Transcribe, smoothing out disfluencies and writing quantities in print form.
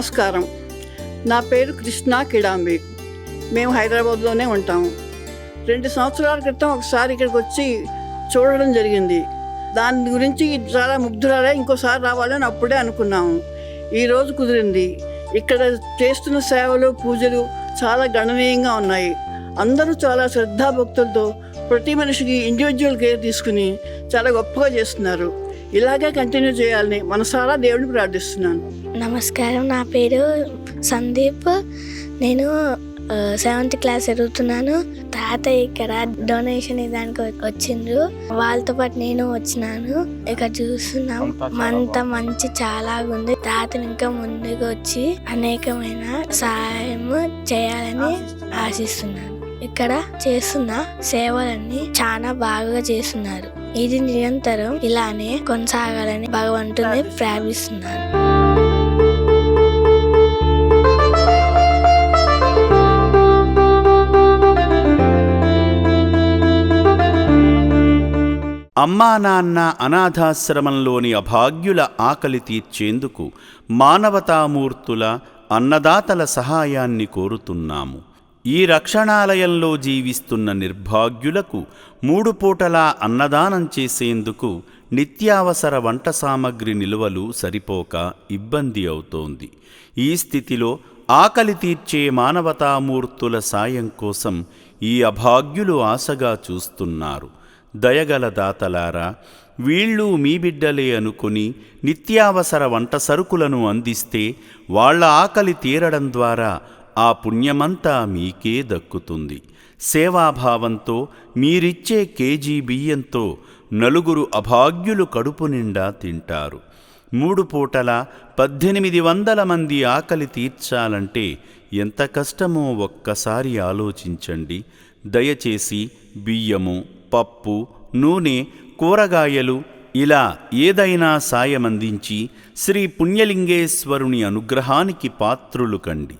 నమస్కారం. నా పేరు కృష్ణ కిడాంబి. మేము హైదరాబాద్లోనే ఉంటాము. 2 సంవత్సరాల క్రితం ఒకసారి ఇక్కడికి వచ్చి చూడడం జరిగింది. దాని గురించి చాలా ముగ్ధురాలే, ఇంకోసారి రావాలని అప్పుడే అనుకున్నాము. ఈరోజు కుదిరింది. ఇక్కడ చేస్తున్న సేవలు, పూజలు చాలా గణనీయంగా ఉన్నాయి. అందరూ చాలా శ్రద్ధాభక్తులతో ప్రతి మనిషికి ఇండివిజువల్ కేర్ తీసుకుని చాలా గొప్పగా చేస్తున్నారు. ఇలాగే కంటిన్యూ చేయాలని మనసారా దేవుడిని ప్రార్థిస్తున్నాను. నమస్కారం, నా పేరు సందీప్. నేను 7th క్లాస్ చదువుతున్నాను. తాత ఇక్కడ డొనేషన్ ఇదానికి వచ్చిండ్రు, వాళ్ళతో పాటు నేను వచ్చినాను. ఇక్కడ చూస్తున్నాం అంత మంచి చాలా ఉంది. తాతను ఇంకా ముందుకు వచ్చి అనేకమైన సహాయం చేయాలని ఆశిస్తున్నాను. ఇక్కడ చేస్తున్న సేవలన్నీ చాలా బాగా చేస్తున్నారు. ఇది నిరంతరం ఇలానే కొనసాగాలని భగవంతుని ప్రార్థిస్తున్నాను. అమ్మా నాన్న అనాథాశ్రమంలోని అభాగ్యుల ఆకలి తీర్చేందుకు మానవతామూర్తుల, అన్నదాతల సహాయాన్ని కోరుతున్నాము. ఈ రక్షణాలయంలో జీవిస్తున్న నిర్భాగ్యులకు 3 పూటలా అన్నదానం చేసేందుకు నిత్యావసర వంట సామగ్రి నిల్వలు సరిపోక ఇబ్బంది అవుతోంది. ఈ స్థితిలో ఆకలి తీర్చే మానవతామూర్తుల సాయం కోసం ఈ అభాగ్యులు ఆశగా చూస్తున్నారు. దయగల దాతలారా, వీళ్ళు మీ బిడ్డలే అనుకుని నిత్యావసర వంట సరుకులను అందిస్తే వాళ్ల ఆకలి తీరడం ద్వారా ఆ పుణ్యమంతా మీకే దక్కుతుంది. సేవాభావంతో మీరిచ్చే కేజీ బియ్యంతో 4 అభాగ్యులు కడుపు నిండా తింటారు. 3 పూటల 1800 మంది ఆకలి తీర్చాలంటే ఎంత కష్టమో ఒక్కసారి ఆలోచించండి. దయచేసి బియ్యము, పప్పు, నూనె, కూరగాయలు ఇలా ఏదైనా సాయమందించి శ్రీ పుణ్యలింగేశ్వరుని అనుగ్రహానికి పాత్రులు కండి.